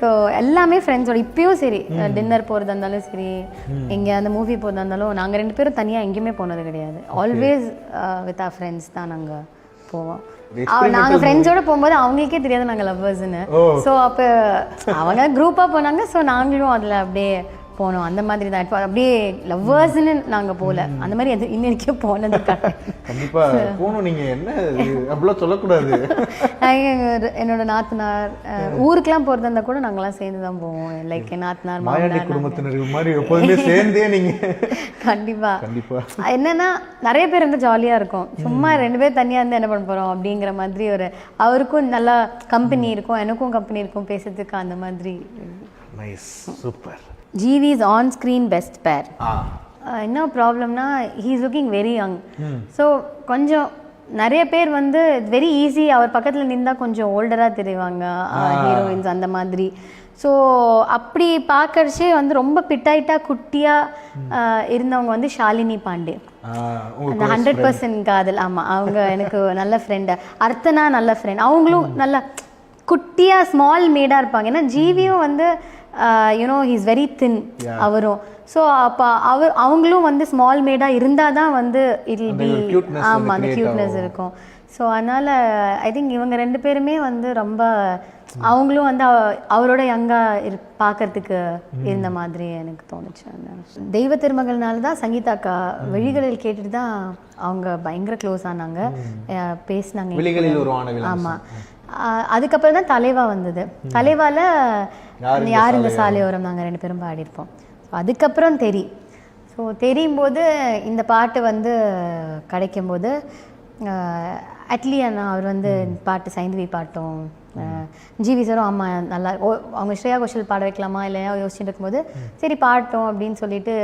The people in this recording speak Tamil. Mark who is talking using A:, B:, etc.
A: ஸோ எல்லாமே ஃப்ரெண்ட்ஸோட இப்பயும் சரி டின்னர் போகிறதா இருந்தாலும் சரி எங்கே அந்த மூவி போகிறதா இருந்தாலும் நாங்கள் 2 பேரும் தனியாக எங்கேயுமே போனது கிடையாது. ஆல்வேஸ் வித் ஆர் ஃப்ரெண்ட்ஸ் தான் நாங்கள் போவோம். நாங்கள் ஃப்ரெண்ட்ஸோட போகும்போது அவங்களுக்கே தெரியாது நாங்கள் லவ்வர்ஸ்ன்னு. ஸோ அப்போ அவங்க குரூப்பாக போனாங்க. ஸோ நாங்களும் அதில் அப்படியே போனோம். அந்த மாதிரி தான் அப்படியே லவ்வர்ஸ்ன்னு நாங்கள் போகல. அந்த மாதிரி எது இன்னைக்கே போனது
B: கண்டிப்பா போகணும். நீங்கள் என்ன அப்படிலாம் சொல்லக்கூடாது.
A: என்னோட நாத்தனார் ஊருக்கெல்லாம் போகிறதா இருந்தால் கூட நாங்களாம் சேர்ந்து தான் போவோம். லைக் என் நாத்தனார்
B: மாயாண்டி குடும்பத்தினர் மாதிரி எப்போதுமே சேர்ந்தே நீங்கள்
A: கண்டிப்பாக என்னன்னா நிறைய பேர் வந்து ஜாலியாக இருக்கும். சும்மா 2 பேர் தனியாக இருந்து என்ன பண்ண போகிறோம் அப்படிங்கிற மாதிரி ஒரு அவருக்கும் நல்லா கம்பெனி இருக்கும், எனக்கும் கம்பெனி இருக்கும் பேசுறதுக்கு. அந்த மாதிரி
B: nice, super.
A: GV's on screen best pair. என்ன ப்ராப்ளம்னா he is looking very young. So கொஞ்சம் நிறைய பேர் வந்து வெரி ஈஸி அவர் பக்கத்தில் நின்றா கொஞ்சம் ஓல்டராக தெரிவாங்க ஹீரோயின்ஸ் அந்த மாதிரி. ஸோ அப்படி பார்க்கறச்சே வந்து ரொம்ப பிட்டாயிட்டாக குட்டியாக இருந்தவங்க வந்து ஷாலினி பாண்டே, அந்த 100% காதல். ஆமாம், அவங்க எனக்கு நல்ல ஃப்ரெண்டு. அர்த்தனா நல்ல ஃப்ரெண்ட். அவங்களும் நல்லா குட்டியாக ஸ்மால் மேடாக இருப்பாங்க. ஏன்னா ஜிவியும் வந்து யூனோ ஹீஸ் வெரி தின் அவரும். ஸோ அப்போ அவங்களும் வந்து ஸ்மால் மேடாக இருந்தால் தான் வந்து இட் வில் பி ஆமாம் அந்த க்யூட்னஸ் இருக்கும். ஸோ அதனால் ஐ திங்க் இவங்க 2 பேருமே வந்து ரொம்ப அவங்களும் வந்து அவரோட யங்காக பார்க்கறதுக்கு இருந்த மாதிரி எனக்கு தோணுச்சு. அந்த தெய்வ திருமகள்னால தான் சங்கீதாக்கா விழிகளில் கேட்டுட்டு தான் அவங்க பயங்கர க்ளோஸ் ஆனாங்க, பேசினாங்க. ஆமாம், அதுக்கப்புறம் தான் தலைவா வந்தது. தலைவால யார் இந்த சாலையோரம் நாங்கள் 2 பேரும் பாடியிருப்போம். அதுக்கப்புறம் ஸோ தெரியும் போது இந்த பாட்டு வந்து கிடைக்கும்போது அட்லி அண்ணா அவர் வந்து பாட்டு சைந்தவி பாட்டும் ஜிவி சாரும் அம்மா நல்லா அவங்க ஸ்ரேயா கோஷல் பாட வைக்கலாமா இல்லையா யோசிச்சுட்டு இருக்கும்போது சரி பாட்டோம் அப்படின்னு சொல்லிட்டு